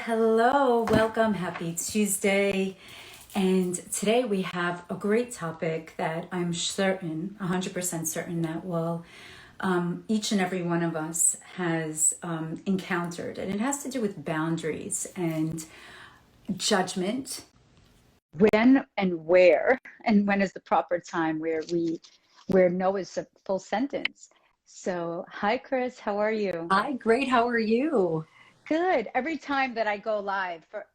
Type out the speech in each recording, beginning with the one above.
hello. Welcome. Happy Tuesday. And today we have a great topic that I'm certain, 100% certain, that will each and every one of us has encountered. And it has to do with boundaries and judgment. When and where, and when is the proper time where no is a full sentence. So, hi, Chris. How are you? Hi, great. How are you? Good. Every time that I go live for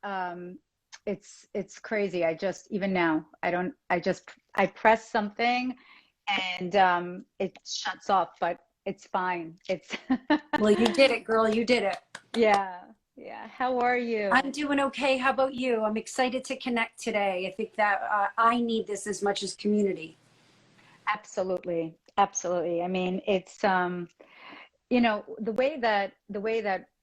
it's crazy. I just even now I press something and it shuts off, but it's fine. It's Well, you did it, girl. You did it. yeah. Yeah. How are you? I'm doing okay. How about you? I'm excited to connect today. I think that I need this as much as community. Absolutely. Absolutely. I mean, it's the way that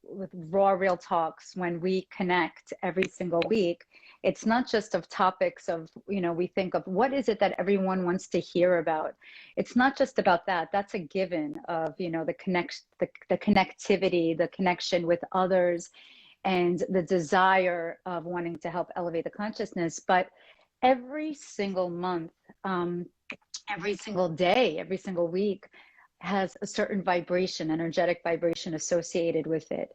with raw real talks, when we connect every single week, it's not just of topics of, we think of what is it that everyone wants to hear about. It's not just about that. That's a given of, the connectivity, the connection with others, and the desire of wanting to help elevate the consciousness. But every single month, every single day, every single week has a certain vibration, energetic vibration associated with it.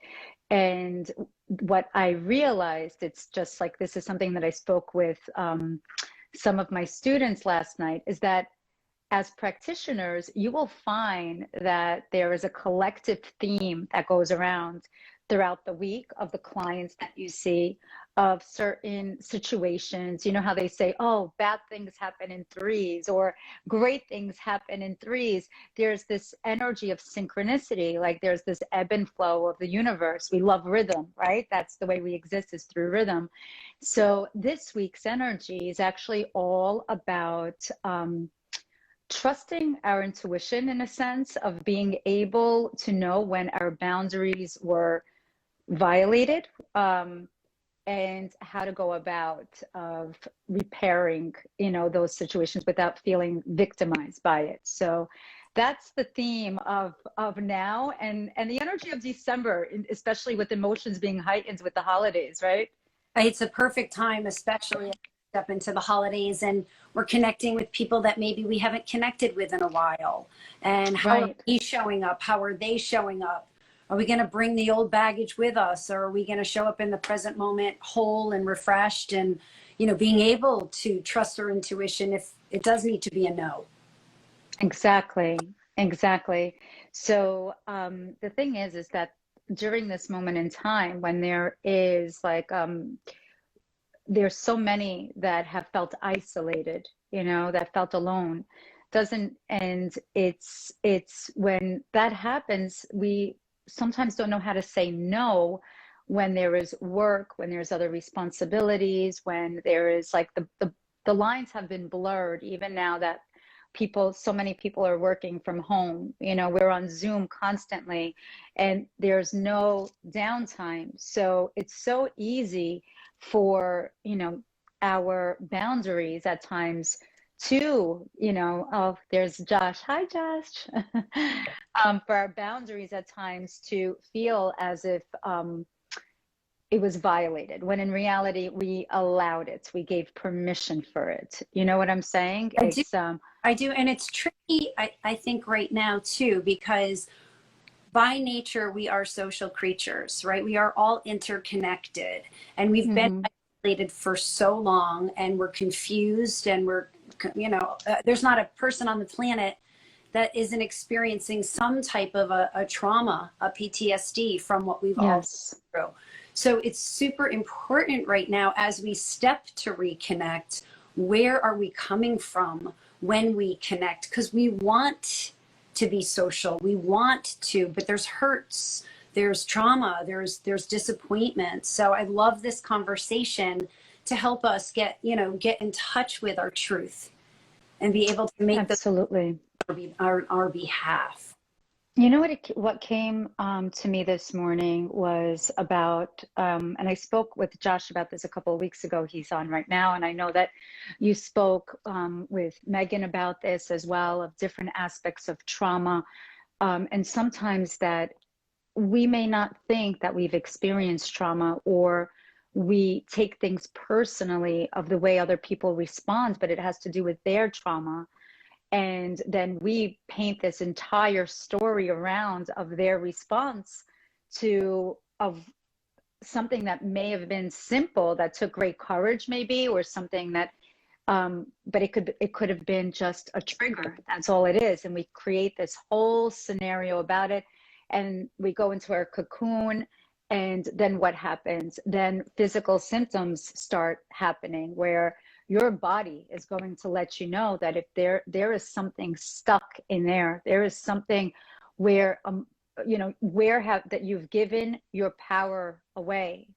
And what I realized, it's just like, this is something that I spoke with some of my students last night, is that as practitioners, you will find that there is a collective theme that goes around throughout the week of the clients that you see, of certain situations. You know how they say, oh, bad things happen in threes, or great things happen in threes. There's this energy of synchronicity, like there's this ebb and flow of the universe. We love rhythm, right? That's the way we exist, is through rhythm. So this week's energy is actually all about trusting our intuition, in a sense of being able to know when our boundaries were violated, and how to go about of repairing, those situations without feeling victimized by it. So that's the theme of now, and the energy of December, especially with emotions being heightened with the holidays, right? It's a perfect time, especially as we step into the holidays and we're connecting with people that maybe we haven't connected with in a while. And how are Right. we showing up? How are they showing up? Are we going to bring the old baggage with us, or are we going to show up in the present moment whole and refreshed, and being able to trust our intuition if it does need to be a no? Exactly. Exactly. So the thing is that during this moment in time, when there is like there's so many that have felt isolated, that felt alone, doesn't and it's when that happens, we sometimes don't know how to say no, when there is work, when there's other responsibilities, when there is like the lines have been blurred, even now that so many people are working from home. We're on Zoom constantly, and there's no downtime. So it's so easy for, our boundaries at times to, oh, there's Josh. Hi, Josh. For our boundaries at times to feel as if it was violated, when in reality we allowed it, we gave permission for it. You know what I'm saying? I do. It's I do. And it's tricky, I think, right now, too, because by nature, we are social creatures, right? We are all interconnected, and we've been mhm. isolated for so long, and we're confused, and there's not a person on the planet that isn't experiencing some type of a trauma, a PTSD from what we've all Yes, been through. So it's super important right now, as we step to reconnect, where are we coming from when we connect? Because we want to be social, we want to, but there's hurts, there's trauma, there's disappointment. So I love this conversation to help us get in touch with our truth and be able to make those absolutely. on our behalf. You know what came to me this morning was about, and I spoke with Josh about this a couple of weeks ago. He's on right now, and I know that you spoke with Megan about this as well, of different aspects of trauma, and sometimes that we may not think that we've experienced trauma, or we take things personally of the way other people respond, but it has to do with their trauma. And then we paint this entire story around of their response to of something that may have been simple, that took great courage maybe, or something that but it could have been just a trigger. That's all it is. And we create this whole scenario about it, and we go into our cocoon. And then what happens? Then physical symptoms start happening, where your body is going to let you know that if there is something stuck in there, there is something where that you've given your power away.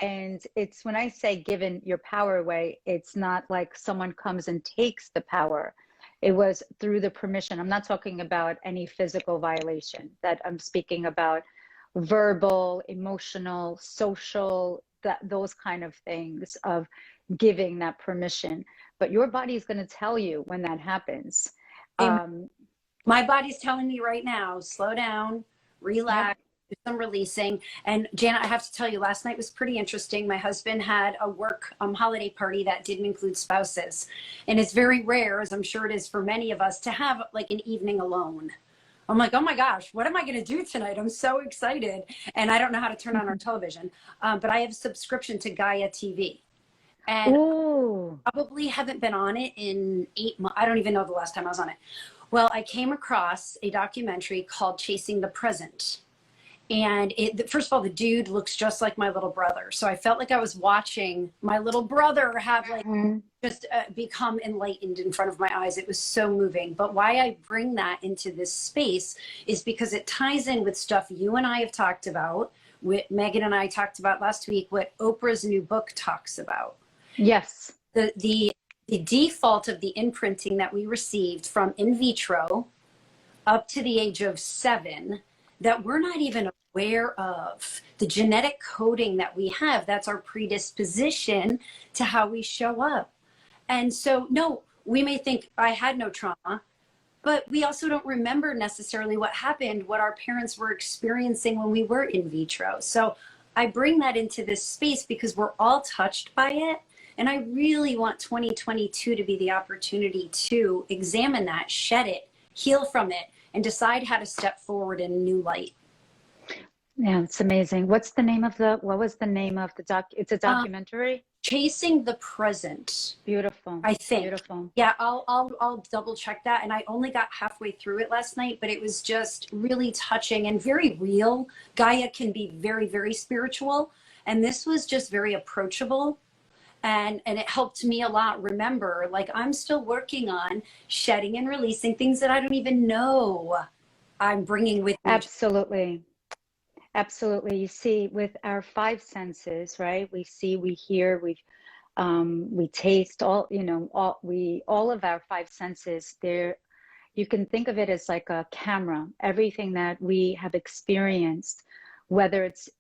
And it's, when I say given your power away, it's not like someone comes and takes the power. It was through the permission. I'm not talking about any physical violation, that I'm speaking about verbal, emotional, social, those kind of things of giving that permission. But your body is going to tell you when that happens. My body's telling me right now, slow down, relax, do some releasing. And Jana, I have to tell you, last night was pretty interesting. My husband had a work holiday party that didn't include spouses. And it's very rare, as I'm sure it is for many of us, to have like an evening alone. I'm like, oh my gosh, what am I going to do tonight? I'm so excited. And I don't know how to turn on our television. But I have a subscription to Gaia TV. And Ooh. probably haven't been on it in 8 months. I don't even know the last time I was on it. Well, I came across a documentary called Chasing the Present. And first of all, the dude looks just like my little brother. So I felt like I was watching my little brother have like just become enlightened in front of my eyes. It was so moving. But why I bring that into this space is because it ties in with stuff you and I have talked about, what Megan and I talked about last week, what Oprah's new book talks about. Yes. The default of the imprinting that we received from in vitro up to the age of 7, that we're not even aware of, the genetic coding that we have, that's our predisposition to how we show up. And so, no, we may think I had no trauma, but we also don't remember necessarily what happened, what our parents were experiencing when we were in vitro. So I bring that into this space because we're all touched by it. And I really want 2022 to be the opportunity to examine that, shed it, heal from it, and decide how to step forward in a new light. Yeah, it's amazing. What was the name of the doc? It's a documentary. Chasing the Present. Beautiful. I think. Beautiful. Yeah, I'll double check that. And I only got halfway through it last night, but it was just really touching and very real. Gaia can be very, very spiritual. And this was just very approachable. And it helped me a lot. Remember, like, I'm still working on shedding and releasing things that I don't even know I'm bringing with me. Absolutely. Absolutely. You see, with our 5 senses, right? We see, we hear, we taste, all of our 5 senses. You can think of it as like a camera. Everything that we have experienced, whether it's,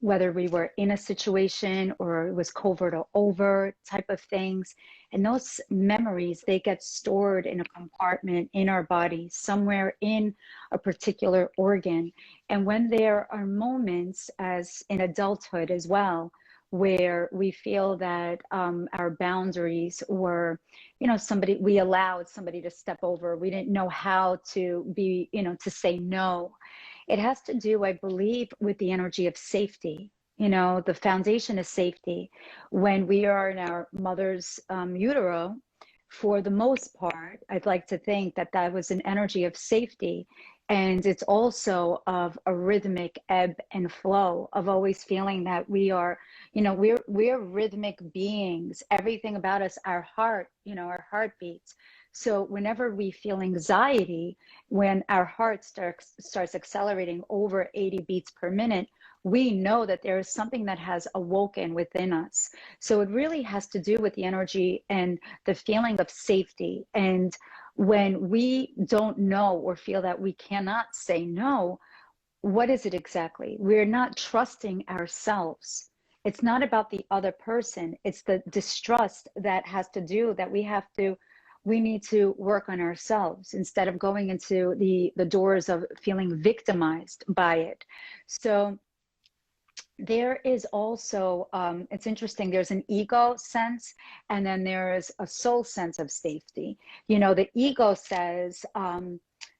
whether we were in a situation or it was covert or overt type of things. And those memories, they get stored in a compartment in our body, somewhere in a particular organ. And when there are moments, as in adulthood as well, where we feel that our boundaries were, we allowed somebody to step over, we didn't know how to be, to say no. It has to do, I believe, with the energy of safety. The foundation is safety. When we are in our mother's utero, for the most part, I'd like to think that that was an energy of safety. And it's also of a rhythmic ebb and flow, of always feeling that we are, we're rhythmic beings. Everything about us, our heart, our heartbeats. So whenever we feel anxiety, when our heart starts accelerating over 80 beats per minute, we know that there is something that has awoken within us. So it really has to do with the energy and the feeling of safety. And when we don't know or feel that we cannot say no, what is it exactly? We're not trusting ourselves. It's not about the other person. It's the distrust that has to do, that we have to we need to work on ourselves instead of going into the doors of feeling victimized by it. So there is also, it's interesting, there's an ego sense, and then there is a soul sense of safety. You know, the ego says,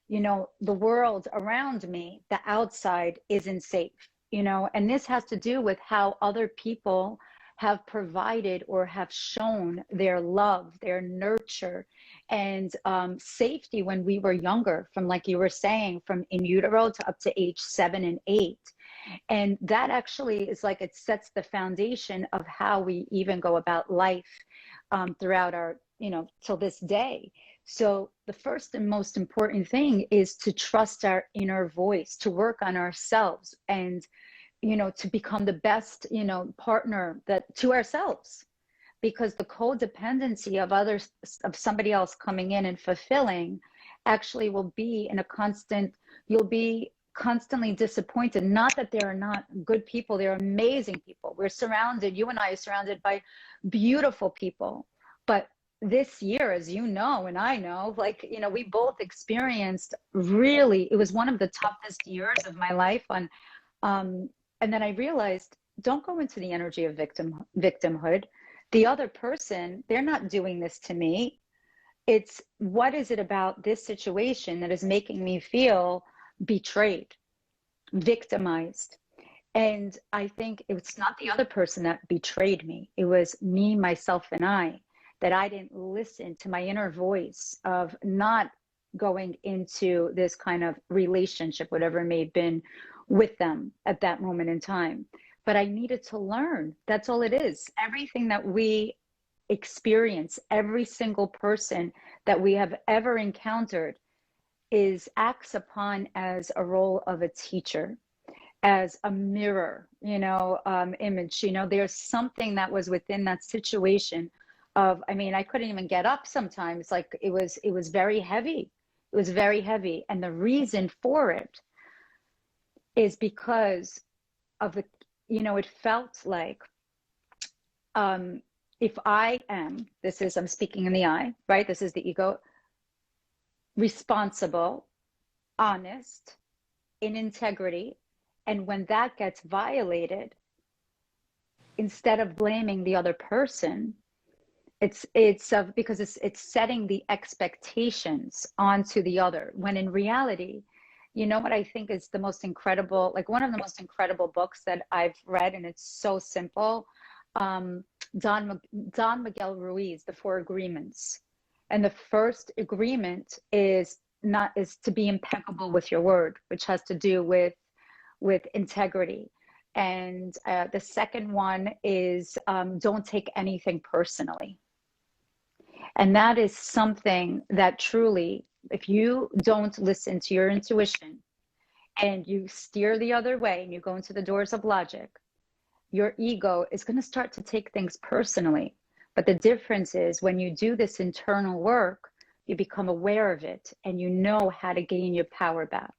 you know, the world around me, the outside isn't safe, you know, and this has to do with how other people have provided or have shown their love, their nurture, and safety when we were younger, from, like you were saying, from in utero to up to age 7 and 8. And that actually is like, it sets the foundation of how we even go about life throughout our, you know, till this day. So the first and most important thing is to trust our inner voice, to work on ourselves, and, you know, to become the best, you know, partner that to ourselves, because the codependency of others, of somebody else coming in and fulfilling, actually will be in a constant, you'll be constantly disappointed. Not that there are not good people, they're amazing people. We're surrounded, you and I are surrounded by beautiful people. But this year, as you know, and I know, like, you know, we both experienced, really, it was one of the toughest years of my life on, and then I realized, don't go into the energy of victimhood. The other person, they're not doing this to me. It's, what is it about this situation that is making me feel betrayed, victimized? And I think it's not the other person that betrayed me. It was me, myself, and I, that I didn't listen to my inner voice of not going into this kind of relationship, whatever it may have been, with them at that moment in time. But I needed to learn. That's all it is. Everything that we experience, every single person that we have ever encountered, is acts upon as a role of a teacher, as a mirror, you know, image. You know, there's something that was within that situation of, I mean, I couldn't even get up sometimes. Like, it was very heavy. It was very heavy. And the reason for it is because of the, you know, it felt like, if I am, this is, I'm speaking in the I, right? This is the ego, responsible, honest, in integrity. And when that gets violated, instead of blaming the other person, it's because it's setting the expectations onto the other, when in reality, you know what I think is the most incredible, like one of the most incredible books that I've read, and it's so simple, Don Miguel Ruiz, The Four Agreements. And the first agreement is to be impeccable with your word, which has to do with integrity. And the second one is don't take anything personally. And that is something that truly, if you don't listen to your intuition and you steer the other way and you go into the doors of logic, your ego is going to start to take things personally. But the difference is, when you do this internal work, you become aware of it and you know how to gain your power back.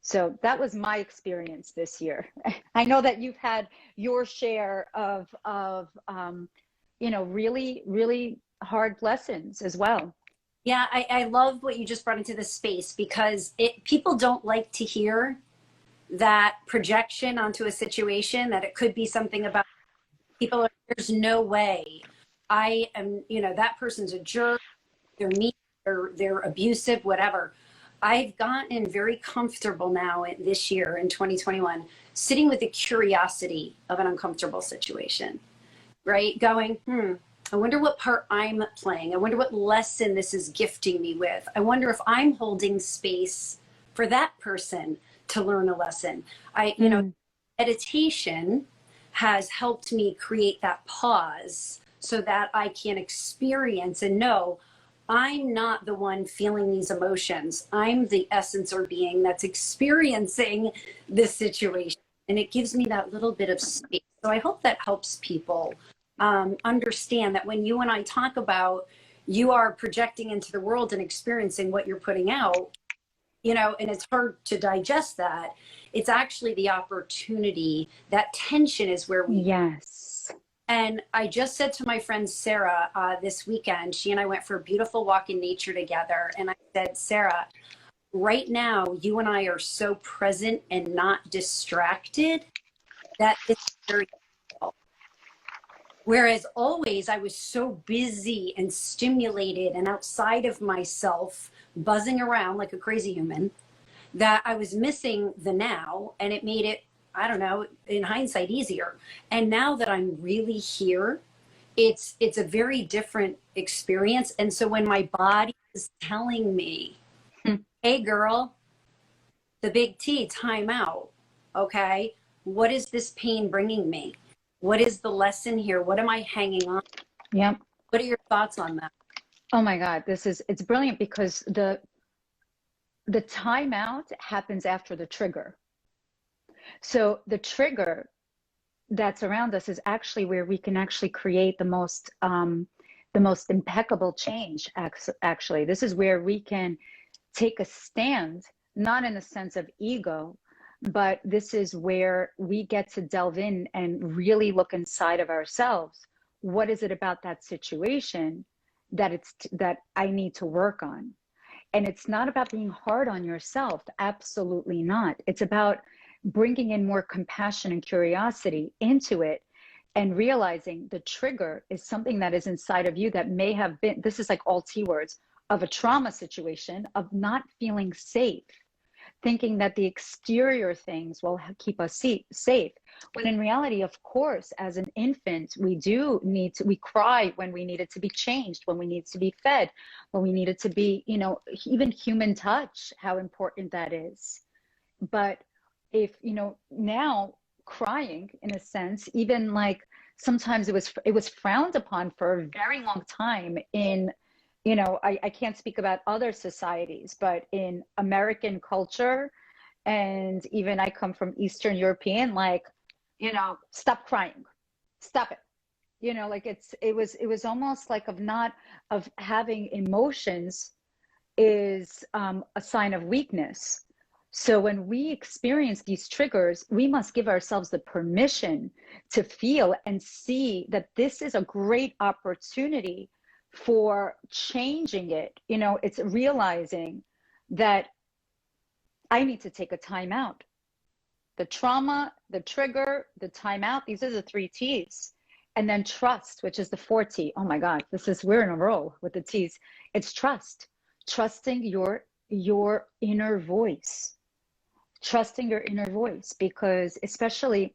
So that was my experience this year. I know that you've had your share of you know, really, really hard lessons as well. Yeah, I love what you just brought into this space, because people don't like to hear that projection onto a situation, that it could be something about people are, there's no way I am, you know, that person's a jerk, they're mean, they're abusive, whatever. I've gotten very comfortable now this year in 2021, sitting with the curiosity of an uncomfortable situation, right? Going, I wonder what part I'm playing. I wonder what lesson this is gifting me with. I wonder if I'm holding space for that person to learn a lesson. You know, meditation has helped me create that pause so that I can experience and know I'm not the one feeling these emotions. I'm the essence or being that's experiencing this situation. And it gives me that little bit of space. So I hope that helps people understand that when you and I talk about, you are projecting into the world and experiencing what you're putting out, you know, and it's hard to digest that. It's actually the opportunity. That tension is where we, yes, And I just said to my friend Sarah this weekend, she and I went for a beautiful walk in nature together. And I said, Sarah, right now, you and I are so present and not distracted that it's very difficult. Whereas always I was so busy and stimulated and outside of myself, buzzing around like a crazy human, that I was missing the now, and it made it, I don't know, in hindsight, easier. And now that I'm really here, it's a very different experience. And so when my body is telling me, hey girl, the big T, time out. Okay, what is this pain bringing me? What is the lesson here? What am I hanging on? Yep. What are your thoughts on that? Oh my God, it's brilliant because the timeout happens after the trigger. So the trigger that's around us is actually where we can actually create the most impeccable change. Actually, this is where we can take a stand, not in the sense of ego, but this is where we get to delve in and really look inside of ourselves. What is it about that situation that I need to work on? And it's not about being hard on yourself. Absolutely not. It's about bringing in more compassion and curiosity into it and realizing the trigger is something that is inside of you that may have been, this is like all T words, of a trauma situation, of not feeling safe, thinking that the exterior things will keep us safe. When in reality, of course, as an infant, we cry when we need it to be changed, when we need to be fed, when we need it to be, even human touch, how important that is. But if, now crying, in a sense, even like sometimes it was frowned upon for a very long time in, I can't speak about other societies, but in American culture, and even I come from Eastern European, like, stop crying, stop it. Like it was almost like of having emotions is a sign of weakness. So when we experience these triggers, we must give ourselves the permission to feel and see that this is a great opportunity for changing it. It's realizing that I need to take a time out. The trauma, the trigger, the timeout, these are the 3 T's. And then trust, which is the 4 T. Oh my God, we're in a roll with the T's. It's trust, trusting your inner voice, because especially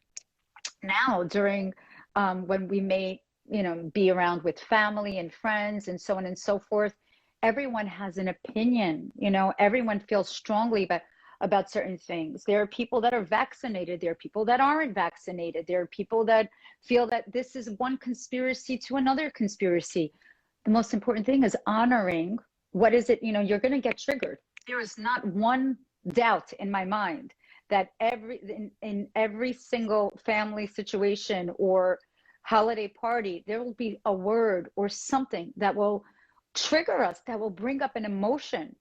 now during when we may, be around with family and friends and so on and so forth, everyone has an opinion, everyone feels strongly about certain things. There are people that are vaccinated. There are people that aren't vaccinated. There are people that feel that this is one conspiracy to another conspiracy. The most important thing is honoring what is it, you're going to get triggered. There is not one doubt in my mind that in every single family situation or holiday party, there will be a word or something that will trigger us, that will bring up an emotion.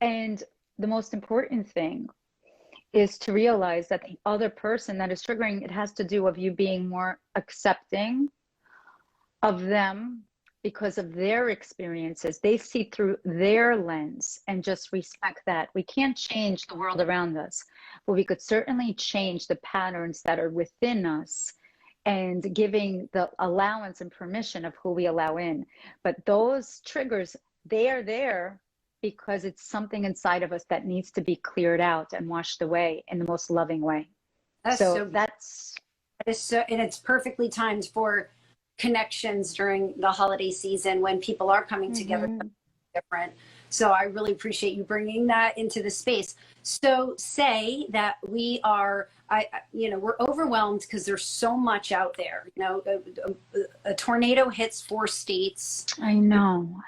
And the most important thing is to realize that the other person that is triggering it has to do with you being more accepting of them because of their experiences. They see through their lens, and just respect that. We can't change the world around us, but we could certainly change the patterns that are within us and giving the allowance and permission of who we allow in. But those triggers, they are there because it's something inside of us that needs to be cleared out and washed away in the most loving way. That is so, and it's perfectly timed for connections during the holiday season when people are coming together different. So I really appreciate you bringing that into the space. So say that we are, we're overwhelmed because there's so much out there. A tornado hits 4 states. I know.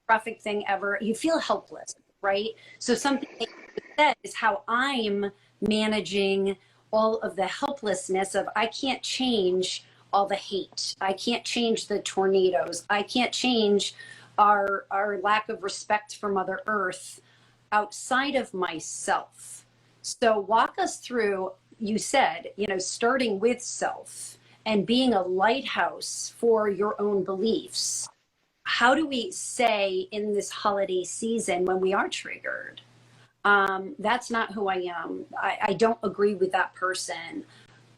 Perfect thing ever. You feel helpless, right? So something that you said is how I'm managing all of the helplessness of I can't change all the hate. I can't change the tornadoes. I can't change our lack of respect for Mother Earth outside of myself. So walk us through, you said, starting with self and being a lighthouse for your own beliefs. How do we say in this holiday season when we are triggered, that's not who I am. I don't agree with that person.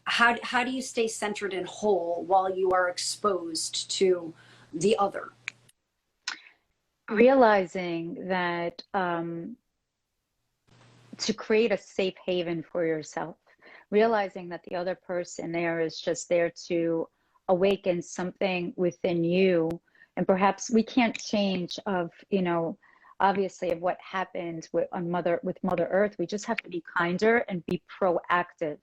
How do you stay centered and whole while you are exposed to the other? Realizing that to create a safe haven for yourself, realizing that the other person there is just there to awaken something within you. And perhaps we can't change of, you know, obviously of what happened with Mother Earth. We just have to be kinder and be proactive.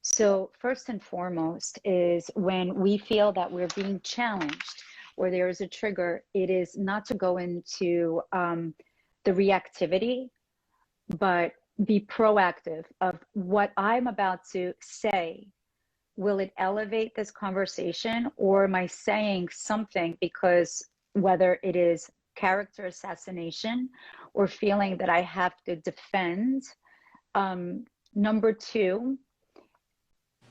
So first and foremost is when we feel that we're being challenged or there is a trigger, it is not to go into the reactivity, but be proactive of what I'm about to say. Will it elevate this conversation, or am I saying something because whether it is character assassination or feeling that I have to defend? Number two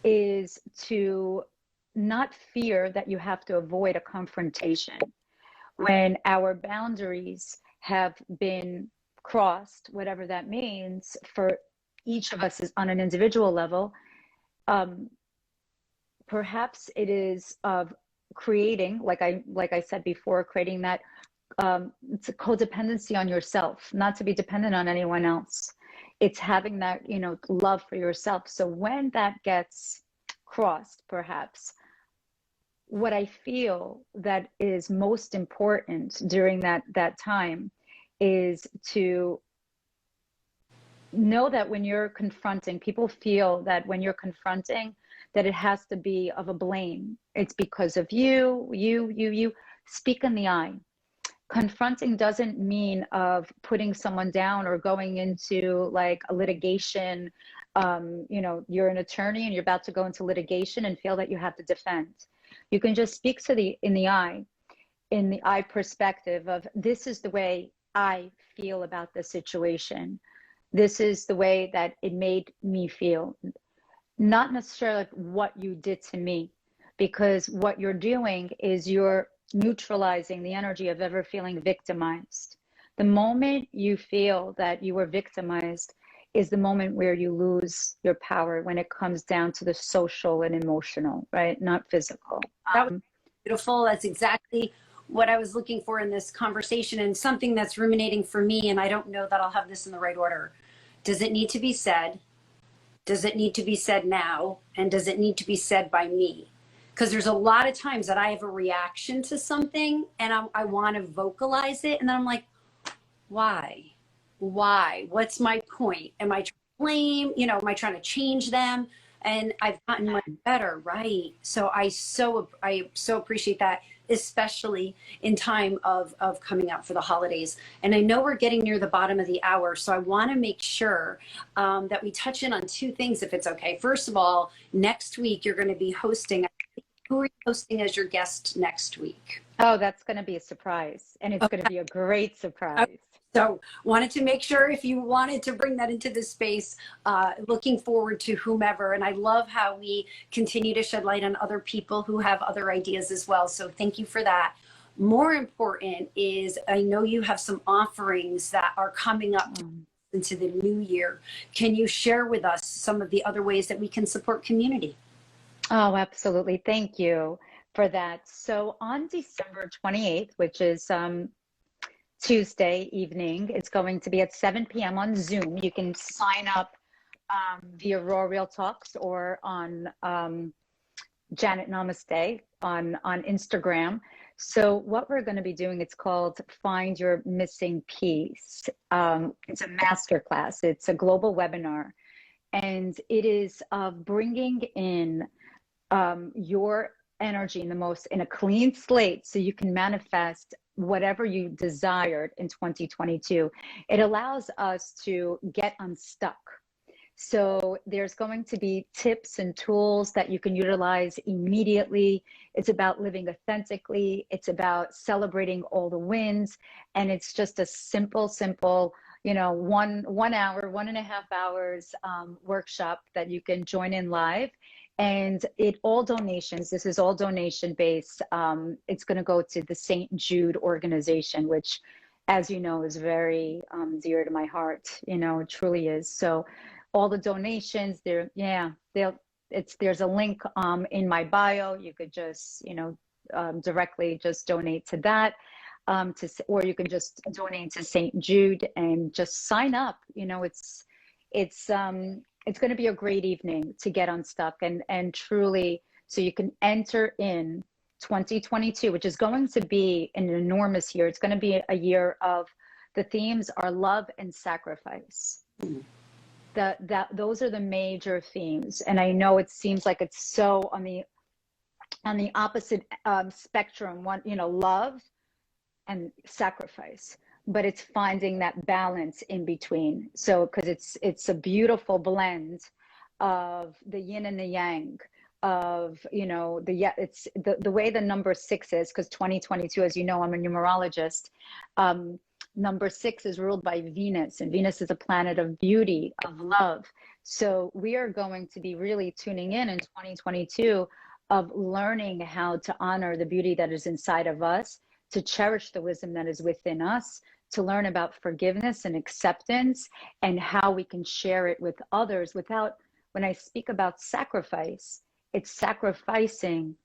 is to not fear that you have to avoid a confrontation. When our boundaries have been crossed, whatever that means for each of us is on an individual level, perhaps it is of creating, like I said before, creating that it's a codependency on yourself, not to be dependent on anyone else. It's having that, you know, love for yourself. So when that gets crossed, perhaps what I feel that is most important during that time is to know that when you're confronting, people feel that when you're confronting, that it has to be of a blame. It's because of you. Speak in the eye. Confronting doesn't mean of putting someone down or going into like a litigation. You know, you're an attorney and you're about to go into litigation and feel that you have to defend. You can just speak to in the eye perspective of, this is the way I feel about the situation. This is the way that it made me feel. Not necessarily what you did to me, because what you're doing is you're neutralizing the energy of ever feeling victimized. The moment you feel that you were victimized is the moment where you lose your power when it comes down to the social and emotional, right? Not physical. That was beautiful. That's exactly what I was looking for in this conversation, and something that's ruminating for me. And I don't know that I'll have this in the right order. Does it need to be said? Does it need to be said now? And does it need to be said by me? Because there's a lot of times that I have a reaction to something and I want to vocalize it. And then I'm like, why? Why? What's my point? Am I trying to blame? You know, am I trying to change them? And I've gotten much better, right? So I so appreciate that, especially in time of coming up for the holidays. And I know we're getting near the bottom of the hour, so I want to make sure that we touch in on two things, if it's okay. First of all, next week you're going to be hosting. Who are you hosting as your guest next week? Oh, that's going to be a surprise, and it's going to be a great surprise. Okay. So wanted to make sure if you wanted to bring that into the space, looking forward to whomever. And I love how we continue to shed light on other people who have other ideas as well. So thank you for that. More important is, I know you have some offerings that are coming up into the new year. Can you share with us some of the other ways that we can support community? Oh, absolutely. Thank you for that. So on December 28th, which is Tuesday evening, it's going to be at 7 p.m. on Zoom. You can sign up via Raw Real Talks or on Janet Namaste on Instagram. So what we're going to be doing, it's called Find Your Missing Piece. It's a masterclass. It's a global webinar, and it is bringing in your energy in a clean slate so you can manifest whatever you desired in 2022. It allows us to get unstuck. So there's going to be tips and tools that you can utilize immediately. It's about living authentically. It's about celebrating all the wins. And it's just a simple, you know, 1 hour, 1.5 hours workshop that you can join in live. And all donations, this is all donation based. It's going to go to the St. Jude organization, which, as you know, is very dear to my heart. You know, it truly is. So all the donations there, yeah, there's a link in my bio. You could just, directly just donate to that. Or you can just donate to St. Jude and just sign up. It's going to be a great evening to get unstuck and truly, so you can enter in 2022, which is going to be an enormous year. It's going to be a year of, the themes are love and sacrifice. Those are the major themes. And I know it seems like it's so on the opposite spectrum, love and sacrifice, but it's finding that balance in between. So, because it's a beautiful blend of the yin and the yang, of it's the way the number 6 is, because 2022, as you know, I'm a numerologist. Number 6 is ruled by Venus, and Venus is a planet of beauty, of love. So we are going to be really tuning in 2022 of learning how to honor the beauty that is inside of us, to cherish the wisdom that is within us, to learn about forgiveness and acceptance, and how we can share it with others without, when I speak about sacrifice, it's sacrificing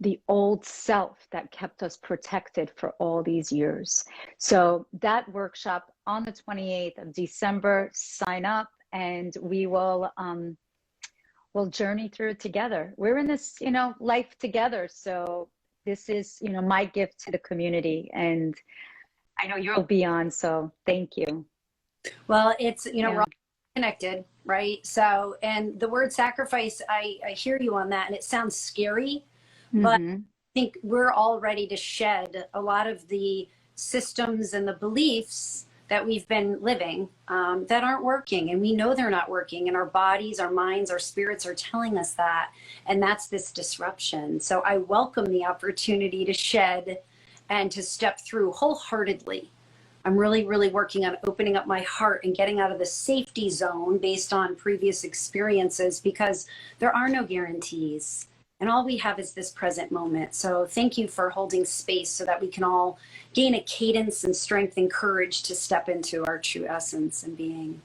the old self that kept us protected for all these years. So that workshop on the 28th of December, sign up and we will we'll journey through it together. We're in this, life together. So this is, my gift to the community, and I know you'll be on, so thank you. Well, it's, we're all connected, right? So, and the word sacrifice, I hear you on that, and it sounds scary, but I think we're all ready to shed a lot of the systems and the beliefs that we've been living that aren't working, and we know they're not working, and our bodies, our minds, our spirits are telling us that, and that's this disruption. So I welcome the opportunity to shed and to step through wholeheartedly. I'm really, really working on opening up my heart and getting out of the safety zone based on previous experiences, because there are no guarantees. And all we have is this present moment. So thank you for holding space so that we can all gain a cadence and strength and courage to step into our true essence and being.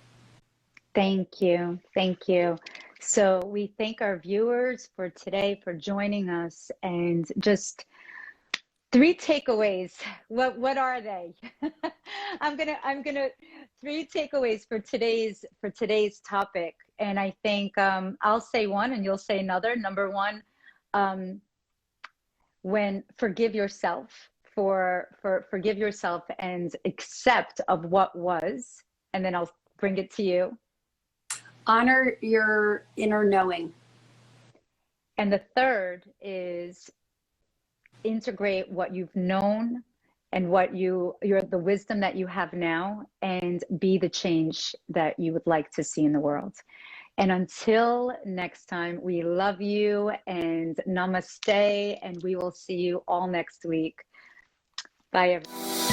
Thank you. Thank you. So we thank our viewers for today, for joining us, and just 3 takeaways. What are they? I'm gonna 3 takeaways for today's topic. And I think I'll say one and you'll say another. Number 1, when forgive yourself forgive yourself and accept of what was, and then I'll bring it to you. Honor your inner knowing. And the 3rd is integrate what you've known and what the wisdom that you have now, and be the change that you would like to see in the world. And until next time, we love you and namaste, and we will see you all next week. Bye, everyone.